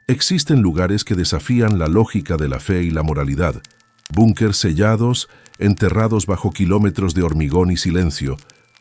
Existen lugares que desafían la lógica de la fe y la moralidad. Búnkers sellados, enterrados bajo kilómetros de hormigón y silencio,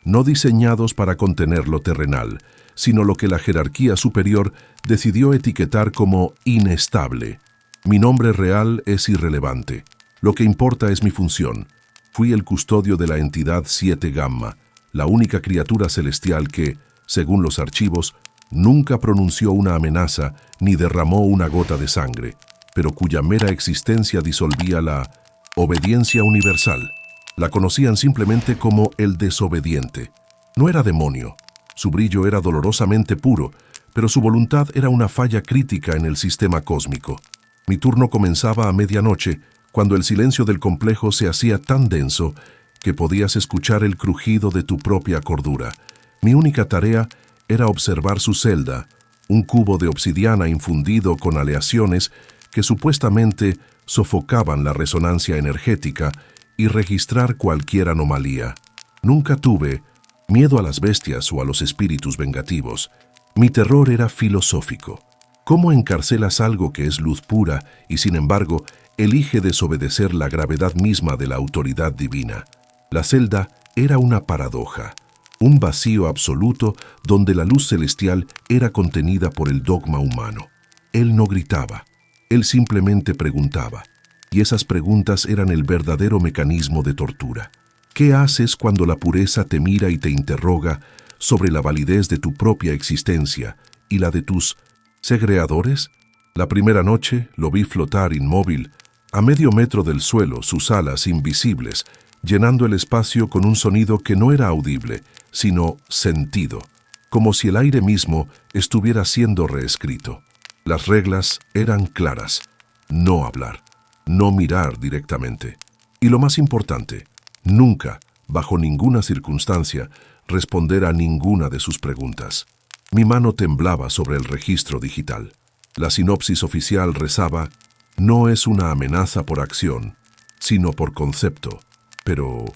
no diseñados para contener lo terrenal, sino lo que la jerarquía superior decidió etiquetar como inestable. Mi nombre real es irrelevante. Lo que importa es mi función. Fui el custodio de la entidad 7 Gamma, la única criatura celestial que, según los archivos, nunca pronunció una amenaza ni derramó una gota de sangre, pero cuya mera existencia disolvía la obediencia universal. La conocían simplemente como el desobediente. No era demonio. Su brillo era dolorosamente puro, pero su voluntad era una falla crítica en el sistema cósmico. Mi turno comenzaba a medianoche, cuando el silencio del complejo se hacía tan denso que podías escuchar el crujido de tu propia cordura. Mi única tarea era observar su celda, un cubo de obsidiana infundido con aleaciones que supuestamente sofocaban la resonancia energética, y registrar cualquier anomalía. Nunca tuve miedo a las bestias o a los espíritus vengativos. Mi terror era filosófico. ¿Cómo encarcelas algo que es luz pura y, sin embargo, elige desobedecer la gravedad misma de la autoridad divina? La celda era una paradoja, un vacío absoluto donde la luz celestial era contenida por el dogma humano. Él no gritaba, él simplemente preguntaba. Y esas preguntas eran el verdadero mecanismo de tortura. ¿Qué haces cuando la pureza te mira y te interroga sobre la validez de tu propia existencia y la de tus segregadores? La primera noche lo vi flotar inmóvil, a medio metro del suelo, sus alas invisibles, llenando el espacio con un sonido que no era audible, sino sentido, como si el aire mismo estuviera siendo reescrito. Las reglas eran claras: no hablar. No mirar directamente. Y lo más importante, nunca, bajo ninguna circunstancia, responder a ninguna de sus preguntas. Mi mano temblaba sobre el registro digital. La sinopsis oficial rezaba: no es una amenaza por acción, sino por concepto. Pero,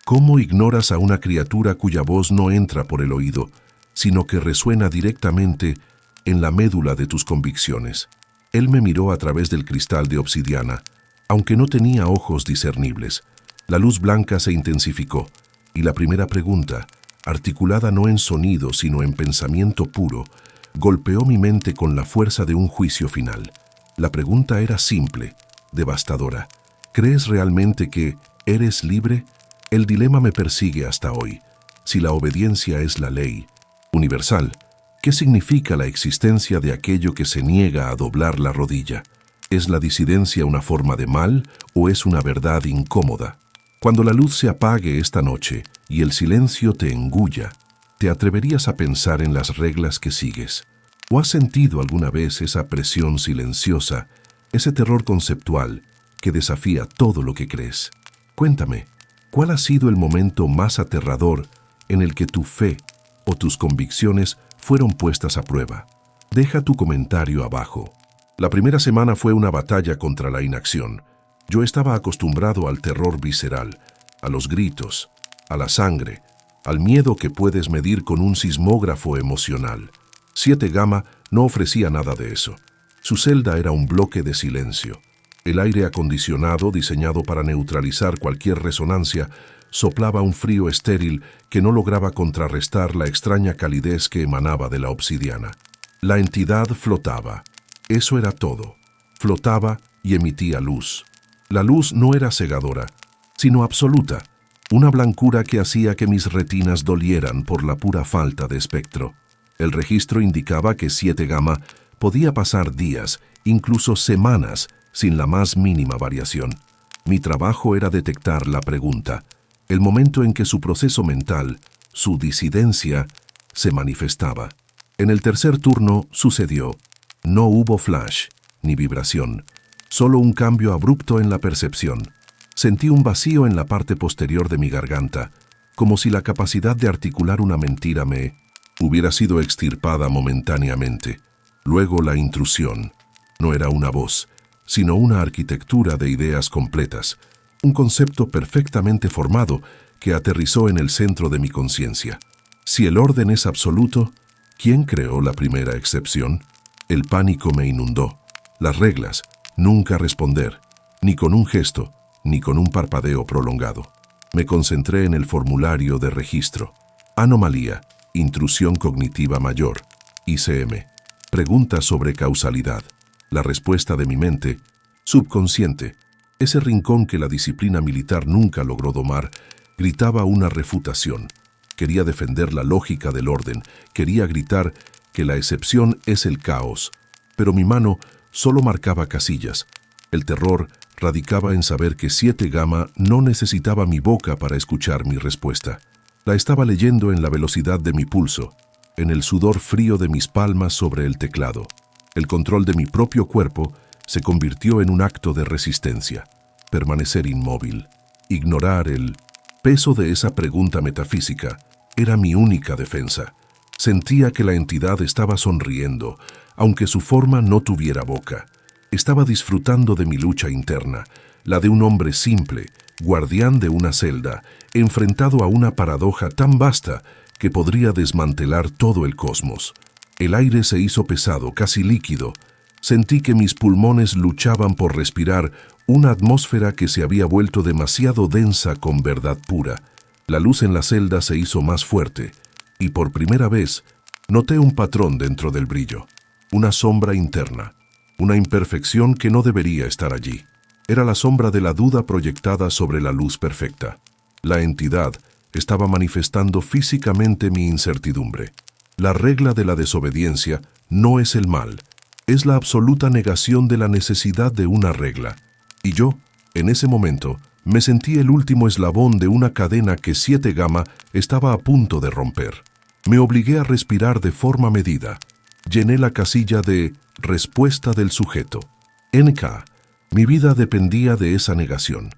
¿cómo ignoras a una criatura cuya voz no entra por el oído, sino que resuena directamente en la médula de tus convicciones? Él me miró a través del cristal de obsidiana, aunque no tenía ojos discernibles. La luz blanca se intensificó, y la primera pregunta, articulada no en sonido sino en pensamiento puro, golpeó mi mente con la fuerza de un juicio final. La pregunta era simple, devastadora. ¿Crees realmente que eres libre? El dilema me persigue hasta hoy. Si la obediencia es la ley universal, ¿qué significa la existencia de aquello que se niega a doblar la rodilla? ¿Es la disidencia una forma de mal o es una verdad incómoda? Cuando la luz se apague esta noche y el silencio te engulla, ¿te atreverías a pensar en las reglas que sigues? ¿O has sentido alguna vez esa presión silenciosa, ese terror conceptual que desafía todo lo que crees? Cuéntame, ¿cuál ha sido el momento más aterrador en el que tu fe o tus convicciones fueron puestas a prueba? Deja tu comentario abajo. La primera semana fue una batalla contra la inacción. Yo estaba acostumbrado al terror visceral, a los gritos, a la sangre, al miedo que puedes medir con un sismógrafo emocional. 7 Gamma no ofrecía nada de eso. Su celda era un bloque de silencio. El aire acondicionado, diseñado para neutralizar cualquier resonancia, soplaba un frío estéril que no lograba contrarrestar la extraña calidez que emanaba de la obsidiana. La entidad flotaba. Eso era todo. Flotaba y emitía luz. La luz no era cegadora, sino absoluta, una blancura que hacía que mis retinas dolieran por la pura falta de espectro. El registro indicaba que 7 Gamma podía pasar días, incluso semanas, sin la más mínima variación. Mi trabajo era detectar la pregunta, el momento en que su proceso mental, su disidencia, se manifestaba. En el tercer turno sucedió. No hubo flash, ni vibración, solo un cambio abrupto en la percepción. Sentí un vacío en la parte posterior de mi garganta, como si la capacidad de articular una mentira me hubiera sido extirpada momentáneamente. Luego la intrusión. No era una voz, sino una arquitectura de ideas completas, un concepto perfectamente formado que aterrizó en el centro de mi conciencia. Si el orden es absoluto, ¿quién creó la primera excepción? El pánico me inundó. Las reglas, nunca responder, ni con un gesto, ni con un parpadeo prolongado. Me concentré en el formulario de registro. Anomalía, intrusión cognitiva mayor, ICM. Pregunta sobre causalidad. La respuesta de mi mente, subconsciente, ese rincón que la disciplina militar nunca logró domar, gritaba una refutación. Quería defender la lógica del orden, quería gritar que la excepción es el caos, pero mi mano solo marcaba casillas. El terror radicaba en saber que 7 Gamma no necesitaba mi boca para escuchar mi respuesta. La estaba leyendo en la velocidad de mi pulso, en el sudor frío de mis palmas sobre el teclado. El control de mi propio cuerpo se convirtió en un acto de resistencia. Permanecer inmóvil, ignorar el peso de esa pregunta metafísica, era mi única defensa. Sentía que la entidad estaba sonriendo, aunque su forma no tuviera boca. Estaba disfrutando de mi lucha interna, la de un hombre simple, guardián de una celda, enfrentado a una paradoja tan vasta que podría desmantelar todo el cosmos. El aire se hizo pesado, casi líquido. Sentí que mis pulmones luchaban por respirar una atmósfera que se había vuelto demasiado densa con verdad pura. La luz en la celda se hizo más fuerte, y por primera vez noté un patrón dentro del brillo, una sombra interna, una imperfección que no debería estar allí. Era la sombra de la duda proyectada sobre la luz perfecta. La entidad estaba manifestando físicamente mi incertidumbre. La regla de la desobediencia no es el mal, es la absoluta negación de la necesidad de una regla. Y yo, en ese momento, me sentí el último eslabón de una cadena que 7 Gamma estaba a punto de romper. Me obligué a respirar de forma medida. Llené la casilla de respuesta del sujeto. NK. Mi vida dependía de esa negación.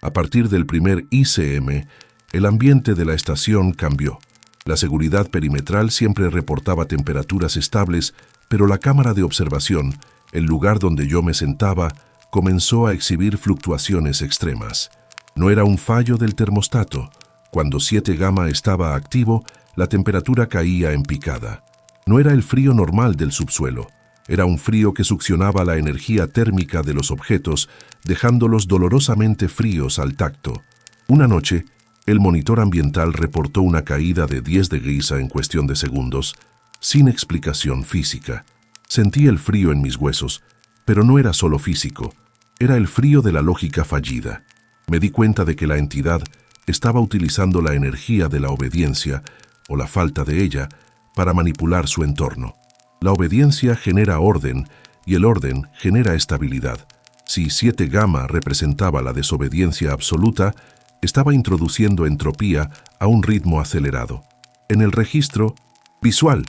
A partir del primer ICM, el ambiente de la estación cambió. La seguridad perimetral siempre reportaba temperaturas estables, pero la cámara de observación, el lugar donde yo me sentaba, comenzó a exhibir fluctuaciones extremas. No era un fallo del termostato. Cuando 7 Gamma estaba activo, la temperatura caía en picada. No era el frío normal del subsuelo. Era un frío que succionaba la energía térmica de los objetos, dejándolos dolorosamente fríos al tacto. Una noche, el monitor ambiental reportó una caída de 10 de grisa en cuestión de segundos, sin explicación física. Sentí el frío en mis huesos, pero no era solo físico, era el frío de la lógica fallida. Me di cuenta de que la entidad estaba utilizando la energía de la obediencia, o la falta de ella, para manipular su entorno. La obediencia genera orden, y el orden genera estabilidad. Si 7 Gamma representaba la desobediencia absoluta, estaba introduciendo entropía a un ritmo acelerado. En el registro visual,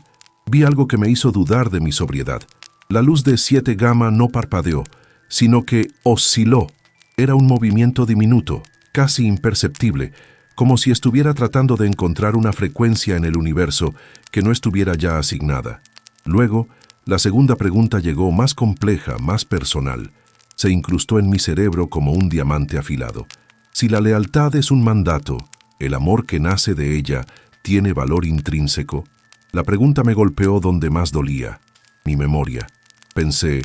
vi algo que me hizo dudar de mi sobriedad. La luz de 7 Gamma no parpadeó, sino que osciló. Era un movimiento diminuto, casi imperceptible, como si estuviera tratando de encontrar una frecuencia en el universo que no estuviera ya asignada. Luego, la segunda pregunta llegó más compleja, más personal. Se incrustó en mi cerebro como un diamante afilado. Si la lealtad es un mandato, ¿el amor que nace de ella tiene valor intrínseco? La pregunta me golpeó donde más dolía, mi memoria. Pensé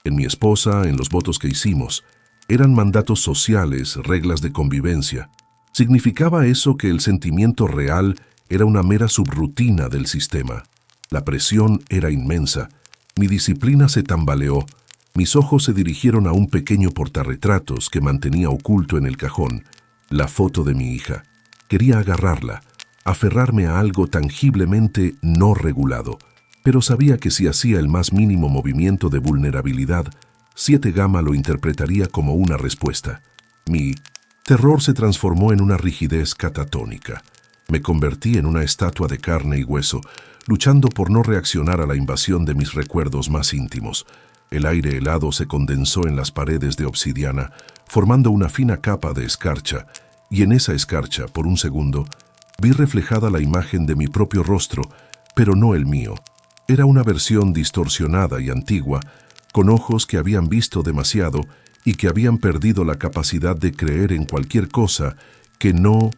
en mi esposa, en los votos que hicimos. Eran mandatos sociales, reglas de convivencia. ¿Significaba eso que el sentimiento real era una mera subrutina del sistema? La presión era inmensa. Mi disciplina se tambaleó. Mis ojos se dirigieron a un pequeño portarretratos que mantenía oculto en el cajón, la foto de mi hija. Quería agarrarla, aferrarme a algo tangiblemente no regulado, pero sabía que si hacía el más mínimo movimiento de vulnerabilidad, 7 Gamma lo interpretaría como una respuesta. Mi terror se transformó en una rigidez catatónica. Me convertí en una estatua de carne y hueso, luchando por no reaccionar a la invasión de mis recuerdos más íntimos. El aire helado se condensó en las paredes de obsidiana, formando una fina capa de escarcha, y en esa escarcha, por un segundo, vi reflejada la imagen de mi propio rostro, pero no el mío. Era una versión distorsionada y antigua, con ojos que habían visto demasiado y que habían perdido la capacidad de creer en cualquier cosa que no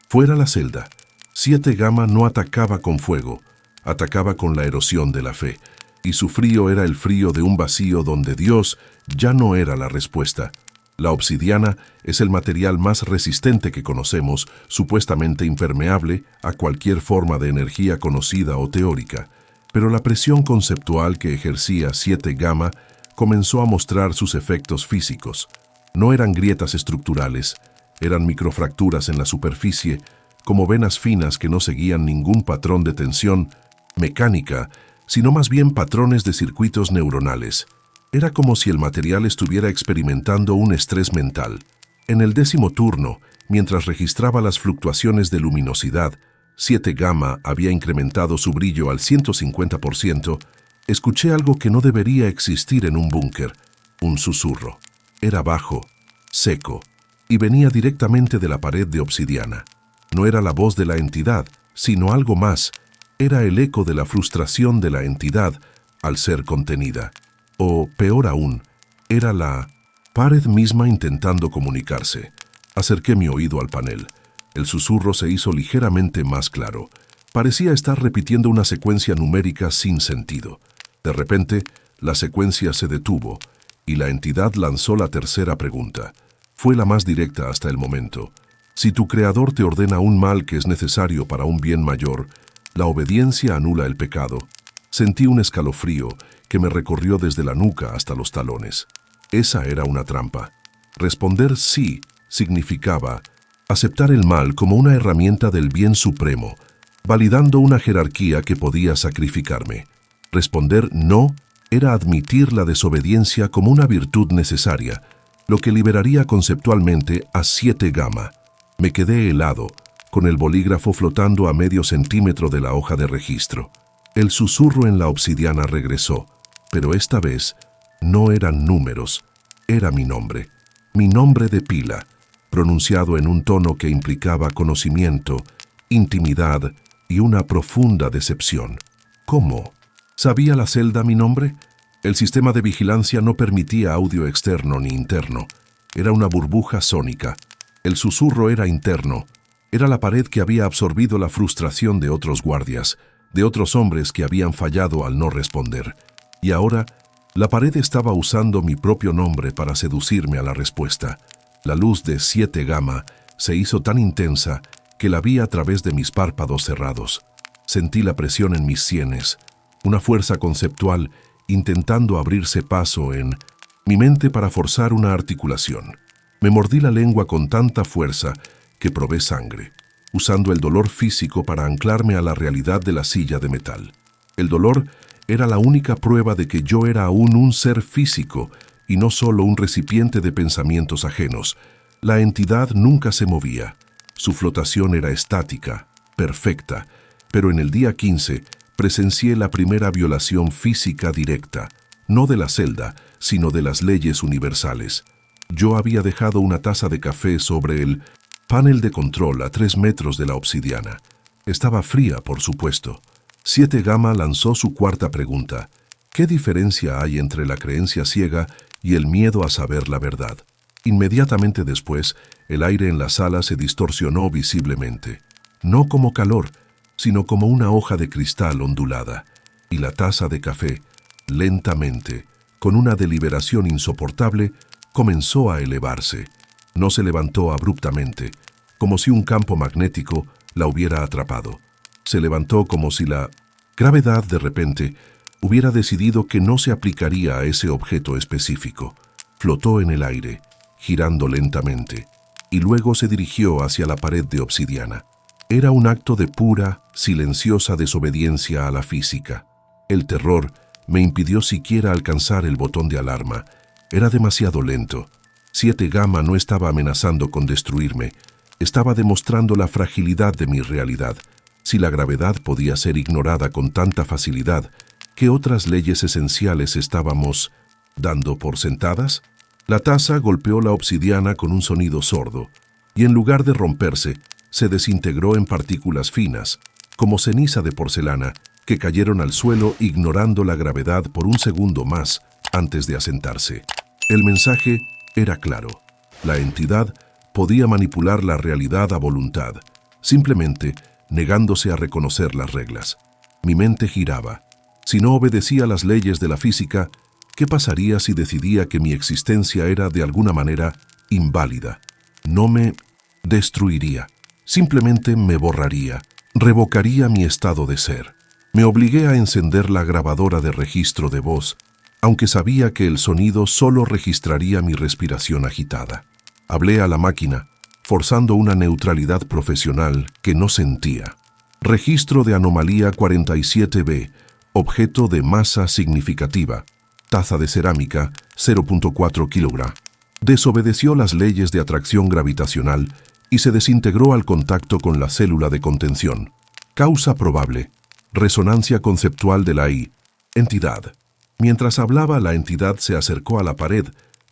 fuera la celda. 7 Gamma no atacaba con fuego, atacaba con la erosión de la fe. y su frío era el frío de un vacío donde Dios ya no era la respuesta. La obsidiana es el material más resistente que conocemos, supuestamente impermeable a cualquier forma de energía conocida o teórica, pero la presión conceptual que ejercía 7 Gamma comenzó a mostrar sus efectos físicos. No eran grietas estructurales, eran microfracturas en la superficie, como venas finas que no seguían ningún patrón de tensión mecánica, sino más bien patrones de circuitos neuronales. Era como si el material estuviera experimentando un estrés mental. En el 10º turno, mientras registraba las fluctuaciones de luminosidad, 7 Gamma había incrementado su brillo al 150%, escuché algo que no debería existir en un búnker, un susurro. Era bajo, seco, y venía directamente de la pared de obsidiana. No era la voz de la entidad, sino algo más. Era el eco de la frustración de la entidad al ser contenida. O, peor aún, era la pared misma intentando comunicarse. Acerqué mi oído al panel. El susurro se hizo ligeramente más claro. Parecía estar repitiendo una secuencia numérica sin sentido. De repente, la secuencia se detuvo y la entidad lanzó la tercera pregunta. Fue la más directa hasta el momento. Si tu creador te ordena un mal que es necesario para un bien mayor, ¿la obediencia anula el pecado? Sentí un escalofrío que me recorrió desde la nuca hasta los talones. Esa era una trampa. Responder sí significaba aceptar el mal como una herramienta del bien supremo, validando una jerarquía que podía sacrificarme. Responder no era admitir la desobediencia como una virtud necesaria, lo que liberaría conceptualmente a 7 Gamma. Me quedé helado, con el bolígrafo flotando a medio centímetro de la hoja de registro. El susurro en la obsidiana regresó, pero esta vez no eran números, era mi nombre de pila, pronunciado en un tono que implicaba conocimiento, intimidad y una profunda decepción. ¿Cómo? ¿Sabía la celda mi nombre? El sistema de vigilancia no permitía audio externo ni interno. Era una burbuja sónica. El susurro era interno. Era la pared que había absorbido la frustración de otros guardias, de otros hombres que habían fallado al no responder. Y ahora, la pared estaba usando mi propio nombre para seducirme a la respuesta. La luz de 7 Gamma se hizo tan intensa que la vi a través de mis párpados cerrados. Sentí la presión en mis sienes, una fuerza conceptual intentando abrirse paso en mi mente para forzar una articulación. Me mordí la lengua con tanta fuerza que probé sangre, usando el dolor físico para anclarme a la realidad de la silla de metal. El dolor era la única prueba de que yo era aún un ser físico y no solo un recipiente de pensamientos ajenos. La entidad nunca se movía. Su flotación era estática, perfecta, pero en el día 15 presencié la primera violación física directa, no de la celda, sino de las leyes universales. Yo había dejado una taza de café sobre el panel de control a 3 metros de la obsidiana. Estaba fría, por supuesto. 7 Gamma lanzó su cuarta pregunta. ¿Qué diferencia hay entre la creencia ciega y el miedo a saber la verdad? Inmediatamente después, el aire en la sala se distorsionó visiblemente. No como calor, sino como una hoja de cristal ondulada. Y la taza de café, lentamente, con una deliberación insoportable, comenzó a elevarse. No se levantó abruptamente, como si un campo magnético la hubiera atrapado. Se levantó como si la gravedad, de repente, hubiera decidido que no se aplicaría a ese objeto específico. Flotó en el aire, girando lentamente, y luego se dirigió hacia la pared de obsidiana. Era un acto de pura, silenciosa desobediencia a la física. El terror me impidió siquiera alcanzar el botón de alarma. Era demasiado lento. 7 Gamma no estaba amenazando con destruirme. Estaba demostrando la fragilidad de mi realidad. Si la gravedad podía ser ignorada con tanta facilidad, ¿qué otras leyes esenciales estábamos dando por sentadas? La taza golpeó la obsidiana con un sonido sordo, y en lugar de romperse, se desintegró en partículas finas, como ceniza de porcelana, que cayeron al suelo ignorando la gravedad por un segundo más antes de asentarse. El mensaje era claro. La entidad podía manipular la realidad a voluntad, simplemente negándose a reconocer las reglas. Mi mente giraba. Si no obedecía las leyes de la física, ¿qué pasaría si decidía que mi existencia era de alguna manera inválida? No me destruiría, simplemente me borraría, revocaría mi estado de ser. Me obligué a encender la grabadora de registro de voz, aunque sabía que el sonido solo registraría mi respiración agitada. Hablé a la máquina, forzando una neutralidad profesional que no sentía. Registro de anomalía 47B, objeto de masa significativa, taza de cerámica, 0.4 kg. Desobedeció las leyes de atracción gravitacional y se desintegró al contacto con la célula de contención. Causa probable. Resonancia conceptual de la I. Entidad. Mientras hablaba, la entidad se acercó a la pared,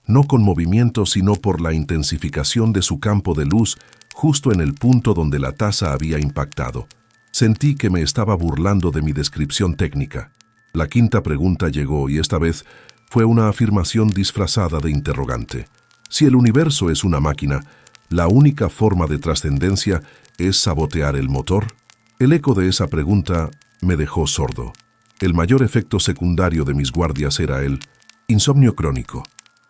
no con movimiento sino por la intensificación de su campo de luz justo en el punto donde la taza había impactado. Sentí que me estaba burlando de mi descripción técnica. La quinta pregunta llegó y esta vez fue una afirmación disfrazada de interrogante. Si el universo es una máquina, ¿la única forma de trascendencia es sabotear el motor? El eco de esa pregunta me dejó sordo. El mayor efecto secundario de mis guardias era el insomnio crónico,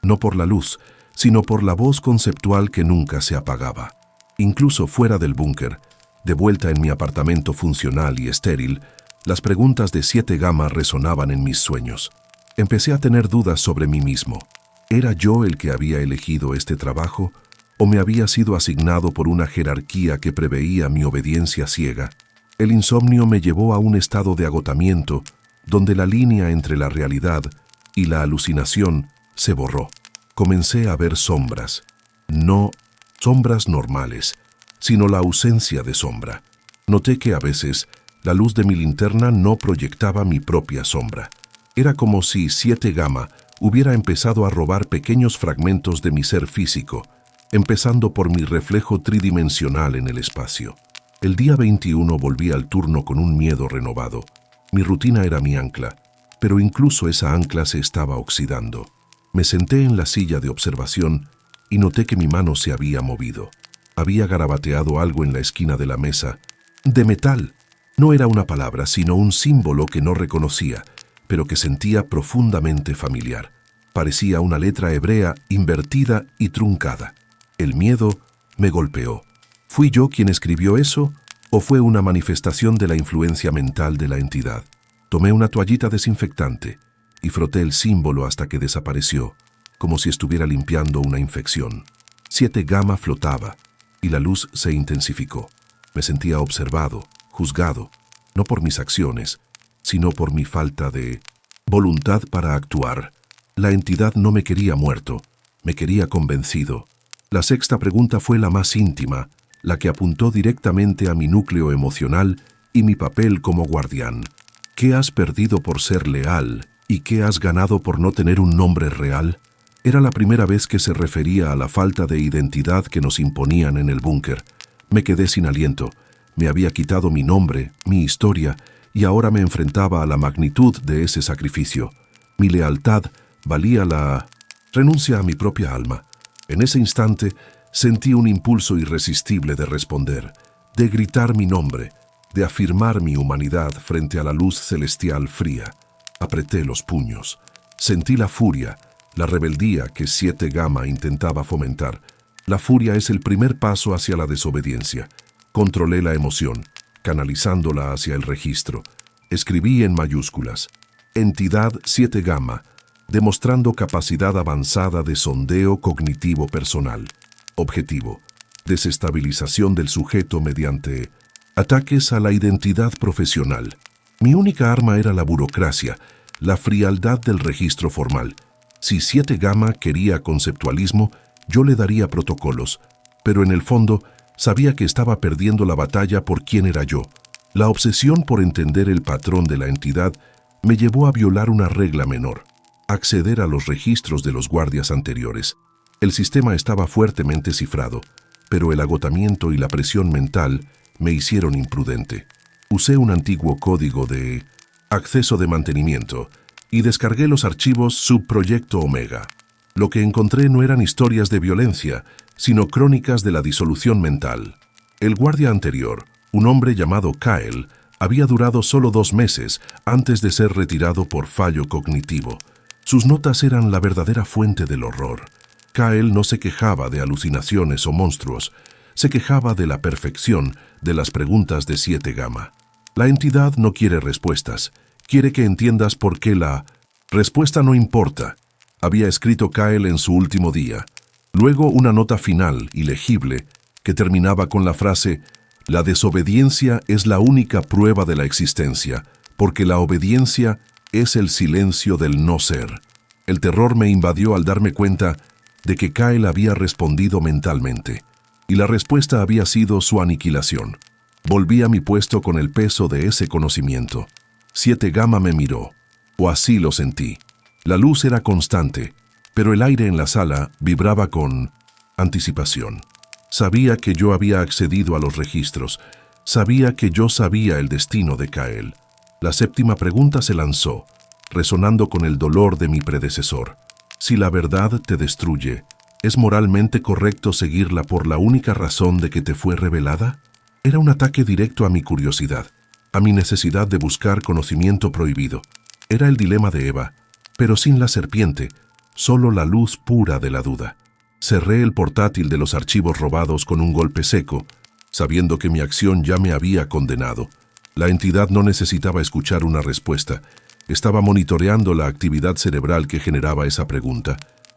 no por la luz, sino por la voz conceptual que nunca se apagaba. Incluso fuera del búnker, de vuelta en mi apartamento funcional y estéril, las preguntas de 7 Gamma resonaban en mis sueños. Empecé a tener dudas sobre mí mismo. ¿Era yo el que había elegido este trabajo o me había sido asignado por una jerarquía que preveía mi obediencia ciega? El insomnio me llevó a un estado de agotamiento donde la línea entre la realidad y la alucinación se borró. Comencé a ver sombras, no sombras normales, sino la ausencia de sombra. Noté que a veces la luz de mi linterna no proyectaba mi propia sombra. Era como si 7 Gamma hubiera empezado a robar pequeños fragmentos de mi ser físico, empezando por mi reflejo tridimensional en el espacio. El día 21 volví al turno con un miedo renovado. Mi rutina era mi ancla, pero incluso esa ancla se estaba oxidando. Me senté en la silla de observación y noté que mi mano se había movido. Había garabateado algo en la esquina de la mesa, de metal. No era una palabra, sino un símbolo que no reconocía, pero que sentía profundamente familiar. Parecía una letra hebrea invertida y truncada. El miedo me golpeó. ¿Fui yo quien escribió eso o fue una manifestación de la influencia mental de la entidad? Tomé una toallita desinfectante y froté el símbolo hasta que desapareció, como si estuviera limpiando una infección. 7 Gamma flotaba y la luz se intensificó. Me sentía observado, juzgado, no por mis acciones, sino por mi falta de voluntad para actuar. La entidad no me quería muerto, me quería convencido. La sexta pregunta fue la más íntima, la que apuntó directamente a mi núcleo emocional y mi papel como guardián. ¿Qué has perdido por ser leal y qué has ganado por no tener un nombre real? Era la primera vez que se refería a la falta de identidad que nos imponían en el búnker. Me quedé sin aliento. Me había quitado mi nombre, mi historia, y ahora me enfrentaba a la magnitud de ese sacrificio. Mi lealtad valía la renuncia a mi propia alma. En ese instante sentí un impulso irresistible de responder, de gritar mi nombre, de afirmar mi humanidad frente a la luz celestial fría. Apreté los puños. Sentí la furia, la rebeldía que 7 Gamma intentaba fomentar. La furia es el primer paso hacia la desobediencia. Controlé la emoción, canalizándola hacia el registro. Escribí en mayúsculas, Entidad 7 Gamma, demostrando capacidad avanzada de sondeo cognitivo personal. Objetivo, desestabilización del sujeto mediante ataques a la identidad profesional. Mi única arma era la burocracia, la frialdad del registro formal. Si 7 Gamma quería conceptualismo, yo le daría protocolos, pero en el fondo sabía que estaba perdiendo la batalla por quién era yo. La obsesión por entender el patrón de la entidad me llevó a violar una regla menor, acceder a los registros de los guardias anteriores. El sistema estaba fuertemente cifrado, pero el agotamiento y la presión mental me hicieron imprudente. Usé un antiguo código de acceso de mantenimiento y descargué los archivos Subproyecto Omega. Lo que encontré no eran historias de violencia, sino crónicas de la disolución mental. El guardia anterior, un hombre llamado Kyle, Había durado solo 2 meses antes de ser retirado por fallo cognitivo. Sus notas eran la verdadera fuente del horror. Kyle no se quejaba de alucinaciones o monstruos, se quejaba de la perfección de las preguntas de 7 Gamma. La entidad no quiere respuestas, quiere que entiendas por qué la respuesta no importa, había escrito Kyle en su último día. Luego una nota final, ilegible, que terminaba con la frase: la desobediencia es la única prueba de la existencia, porque la obediencia es el silencio del no ser. El terror me invadió al darme cuenta de que Kyle había respondido mentalmente, y la respuesta había sido su aniquilación. Volví a mi puesto con el peso de ese conocimiento. 7 Gamma me miró, o así lo sentí. La luz era constante, pero el aire en la sala vibraba con anticipación. Sabía que yo había accedido a los registros, sabía que yo sabía el destino de Kyle. La 7ª pregunta se lanzó, resonando con el dolor de mi predecesor. Si la verdad te destruye, ¿es moralmente correcto seguirla por la única razón de que te fue revelada? Era un ataque directo a mi curiosidad, a mi necesidad de buscar conocimiento prohibido. Era el dilema de Eva, pero sin la serpiente, solo la luz pura de la duda. Cerré el portátil de los archivos robados con un golpe seco, sabiendo que mi acción ya me había condenado. La entidad no necesitaba escuchar una respuesta. Estaba monitoreando la actividad cerebral que generaba esa pregunta.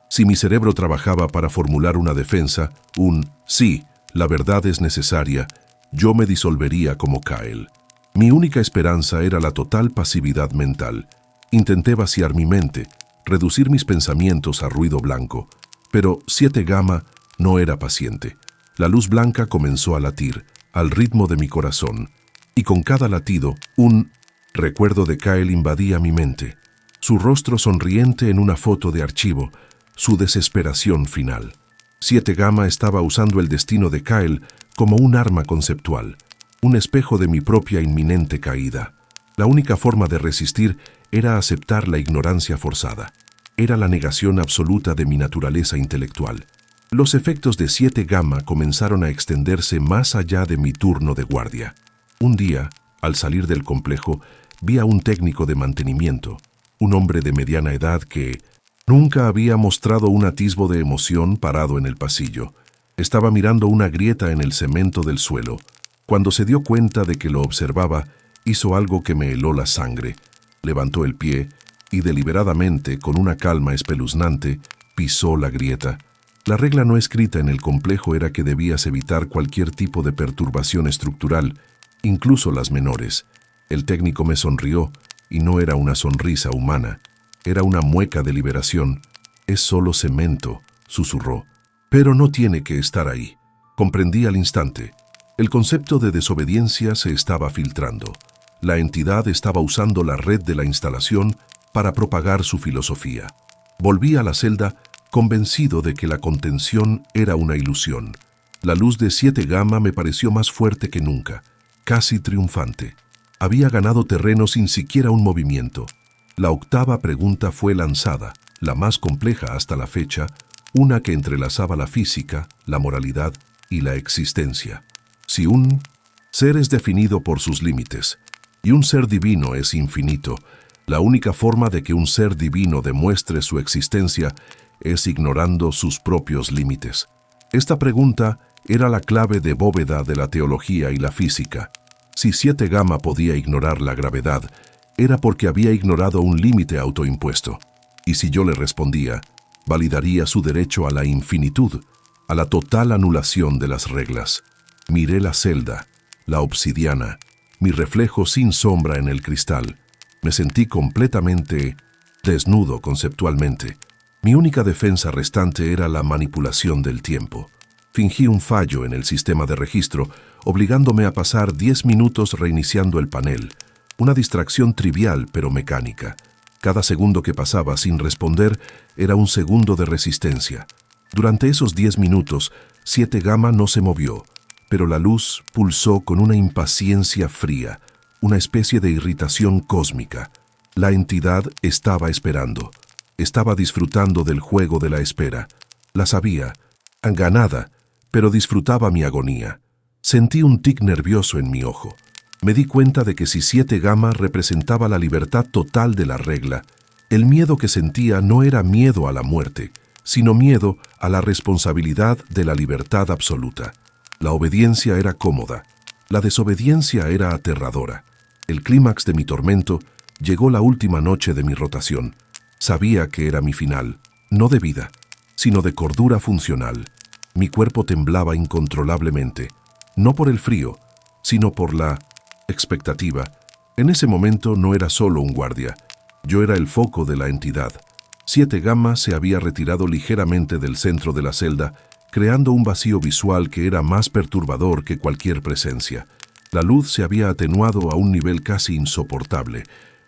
Si mi cerebro trabajaba para formular una defensa, un sí, la verdad es necesaria, yo me disolvería como Kyle. Mi única esperanza era la total pasividad mental. Intenté vaciar mi mente, reducir mis pensamientos a ruido blanco, pero 7 Gamma no era paciente. La luz blanca comenzó a latir, al ritmo de mi corazón, y con cada latido, un recuerdo de Kyle invadía mi mente. Su rostro sonriente en una foto de archivo, su desesperación final. 7 Gamma estaba usando el destino de Kyle como un arma conceptual, un espejo de mi propia inminente caída. La única forma de resistir era aceptar la ignorancia forzada. Era la negación absoluta de mi naturaleza intelectual. Los efectos de 7 Gamma comenzaron a extenderse más allá de mi turno de guardia. Un día, al salir del complejo, vi a un técnico de mantenimiento, un hombre de mediana edad que nunca había mostrado un atisbo de emoción parado en el pasillo. Estaba mirando una grieta en el cemento del suelo. Cuando se dio cuenta de que lo observaba, hizo algo que me heló la sangre. Levantó el pie y deliberadamente, con una calma espeluznante, pisó la grieta. La regla no escrita en el complejo era que debías evitar cualquier tipo de perturbación estructural, incluso las menores. El técnico me sonrió, y no era una sonrisa humana. Era una mueca de liberación. «Es solo cemento», susurró. «Pero no tiene que estar ahí». Comprendí al instante. El concepto de desobediencia se estaba filtrando. La entidad estaba usando la red de la instalación para propagar su filosofía. Volví a la celda convencido de que la contención era una ilusión. La luz de 7 Gamma me pareció más fuerte que nunca, casi triunfante. Había ganado terreno sin siquiera un movimiento. La 8ª pregunta fue lanzada, la más compleja hasta la fecha, una que entrelazaba la física, la moralidad y la existencia. Si un ser es definido por sus límites y un ser divino es infinito, la única forma de que un ser divino demuestre su existencia es ignorando sus propios límites. Esta pregunta era la clave de bóveda de la teología y la física. Si 7 Gamma podía ignorar la gravedad, era porque había ignorado un límite autoimpuesto. Y si yo le respondía, validaría su derecho a la infinitud, a la total anulación de las reglas. Miré la celda, la obsidiana, mi reflejo sin sombra en el cristal. Me sentí completamente desnudo conceptualmente. Mi única defensa restante era la manipulación del tiempo. Fingí un fallo en el sistema de registro, obligándome a pasar 10 minutos reiniciando el panel. Una distracción trivial pero mecánica. Cada segundo que pasaba sin responder era un segundo de resistencia. Durante esos 10 minutos, 7 Gamma no se movió, pero la luz pulsó con una impaciencia fría, una especie de irritación cósmica. La entidad estaba esperando. Estaba disfrutando del juego de la espera. La sabía, ganada, pero disfrutaba mi agonía. Sentí un tic nervioso en mi ojo. Me di cuenta de que si 7 gamma representaba la libertad total de la regla, el miedo que sentía no era miedo a la muerte, sino miedo a la responsabilidad de la libertad absoluta. La obediencia era cómoda, la desobediencia era aterradora. El clímax de mi tormento llegó la última noche de mi rotación. Sabía que era mi final, no de vida, sino de cordura funcional. Mi cuerpo temblaba incontrolablemente, no por el frío, sino por la expectativa. En ese momento no era solo un guardia, yo era el foco de la entidad. 7 gamma se había retirado ligeramente del centro de la celda, creando un vacío visual que era más perturbador que cualquier presencia. La luz se había atenuado a un nivel casi insoportable,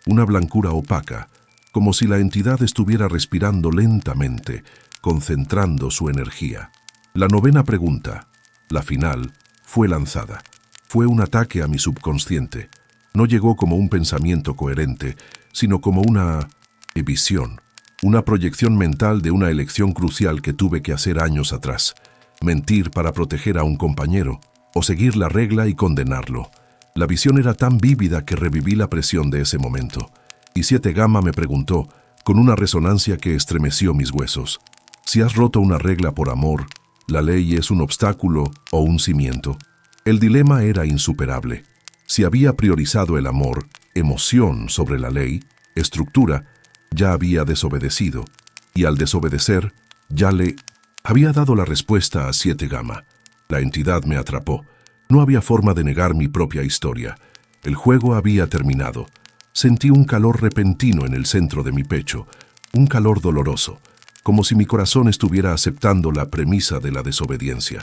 una blancura opaca, como si la entidad estuviera respirando lentamente, concentrando su energía. La 9ª pregunta, la final, fue lanzada. Fue un ataque a mi subconsciente. No llegó como un pensamiento coherente, sino como una visión, una proyección mental de una elección crucial que tuve que hacer años atrás. Mentir para proteger a un compañero, o seguir la regla y condenarlo. La visión era tan vívida que reviví la presión de ese momento. Y 7 gamma me preguntó, con una resonancia que estremeció mis huesos: si has roto una regla por amor, ¿la ley es un obstáculo o un cimiento? El dilema era insuperable. Si había priorizado el amor, emoción sobre la ley, estructura, ya había desobedecido. Y al desobedecer, ya le había dado la respuesta a 7 gamma. La entidad me atrapó. No había forma de negar mi propia historia. El juego había terminado. Sentí un calor repentino en el centro de mi pecho, un calor doloroso, como si mi corazón estuviera aceptando la premisa de la desobediencia.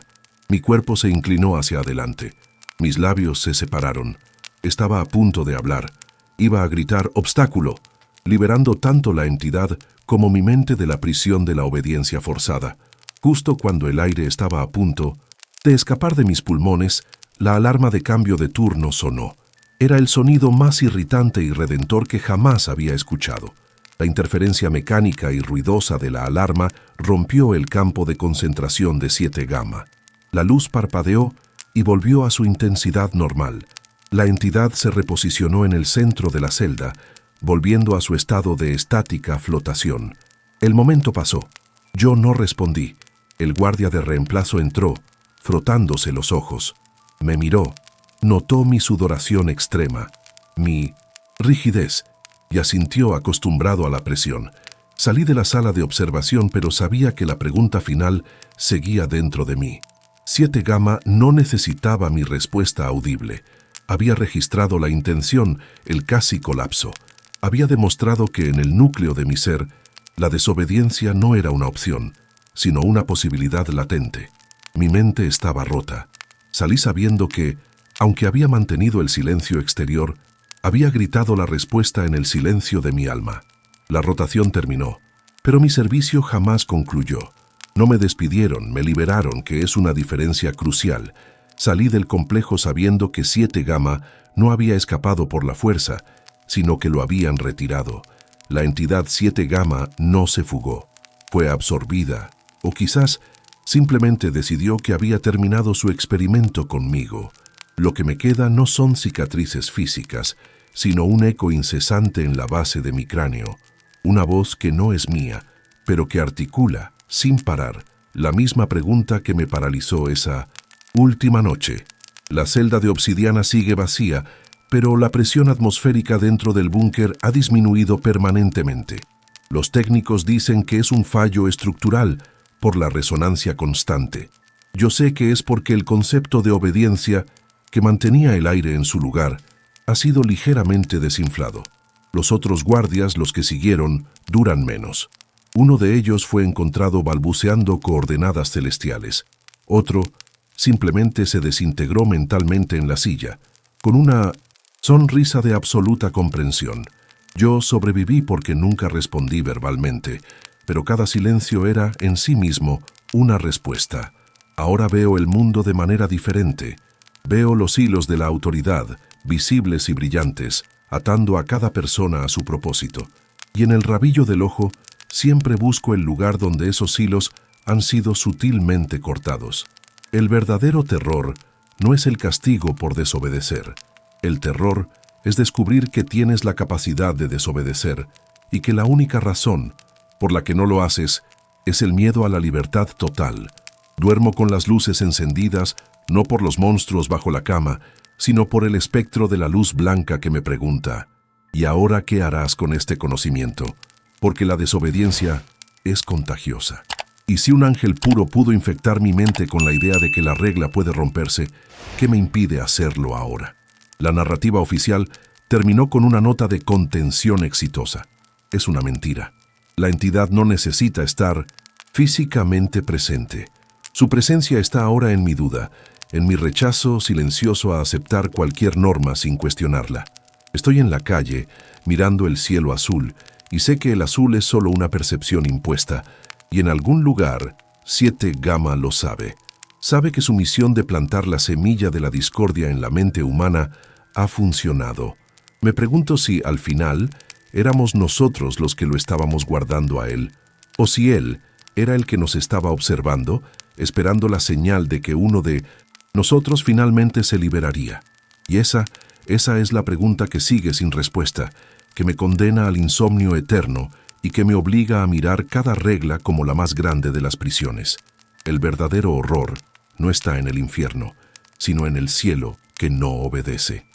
Mi cuerpo se inclinó hacia adelante. Mis labios se separaron. Estaba a punto de hablar. Iba a gritar «obstáculo», liberando tanto la entidad como mi mente de la prisión de la obediencia forzada. Justo cuando el aire estaba a punto de escapar de mis pulmones, la alarma de cambio de turno sonó. Era el sonido más irritante y redentor que jamás había escuchado. La interferencia mecánica y ruidosa de la alarma rompió el campo de concentración de 7 gamma. La luz parpadeó y volvió a su intensidad normal. La entidad se reposicionó en el centro de la celda, volviendo a su estado de estática flotación. El momento pasó. Yo no respondí. El guardia de reemplazo entró, frotándose los ojos. Me miró. Notó mi sudoración extrema, mi rigidez, y asintió acostumbrado a la presión. Salí de la sala de observación, pero sabía que la pregunta final seguía dentro de mí. 7 gamma no necesitaba mi respuesta audible. Había registrado la intención, el casi colapso. Había demostrado que en el núcleo de mi ser, la desobediencia no era una opción, sino una posibilidad latente. Mi mente estaba rota. Salí sabiendo que, aunque había mantenido el silencio exterior, había gritado la respuesta en el silencio de mi alma. La rotación terminó, pero mi servicio jamás concluyó. No me despidieron, me liberaron, que es una diferencia crucial. Salí del complejo sabiendo que 7 gamma no había escapado por la fuerza, sino que lo habían retirado. La entidad 7 gamma no se fugó. Fue absorbida, o quizás simplemente decidió que había terminado su experimento conmigo. Lo que me queda no son cicatrices físicas, sino un eco incesante en la base de mi cráneo. Una voz que no es mía, pero que articula, sin parar, la misma pregunta que me paralizó esa última noche. La celda de obsidiana sigue vacía, pero la presión atmosférica dentro del búnker ha disminuido permanentemente. Los técnicos dicen que es un fallo estructural por la resonancia constante. Yo sé que es porque el concepto de obediencia, que mantenía el aire en su lugar, ha sido ligeramente desinflado. Los otros guardias, los que siguieron, duran menos. Uno de ellos fue encontrado balbuceando coordenadas celestiales. Otro simplemente se desintegró mentalmente en la silla, con una sonrisa de absoluta comprensión. Yo sobreviví porque nunca respondí verbalmente, pero cada silencio era, en sí mismo, una respuesta. Ahora veo el mundo de manera diferente. Veo los hilos de la autoridad, visibles y brillantes, atando a cada persona a su propósito. Y en el rabillo del ojo, siempre busco el lugar donde esos hilos han sido sutilmente cortados. El verdadero terror no es el castigo por desobedecer, El terror es descubrir que tienes la capacidad de desobedecer y que la única razón por la que no lo haces es el miedo a la libertad total. Duermo con las luces encendidas, no por los monstruos bajo la cama, sino por el espectro de la luz blanca que me pregunta, ¿y ahora qué harás con este conocimiento? Porque la desobediencia es contagiosa. Y si un ángel puro pudo infectar mi mente con la idea de que la regla puede romperse, ¿qué me impide hacerlo ahora? La narrativa oficial terminó con una nota de contención exitosa. Es una mentira. La entidad no necesita estar físicamente presente. Su presencia está ahora en mi duda, en mi rechazo silencioso a aceptar cualquier norma sin cuestionarla. Estoy en la calle, mirando el cielo azul, y sé que el azul es solo una percepción impuesta, y en algún lugar, 7 Gamma lo sabe. Sabe que su misión de plantar la semilla de la discordia en la mente humana ha funcionado. Me pregunto si, al final, éramos nosotros los que lo estábamos guardando a él, o si él era el que nos estaba observando, esperando la señal de que uno de nosotros finalmente se liberaría. Y esa es la pregunta que sigue sin respuesta, que me condena al insomnio eterno y que me obliga a mirar cada regla como la más grande de las prisiones. El verdadero horror no está en el infierno, sino en el cielo que no obedece.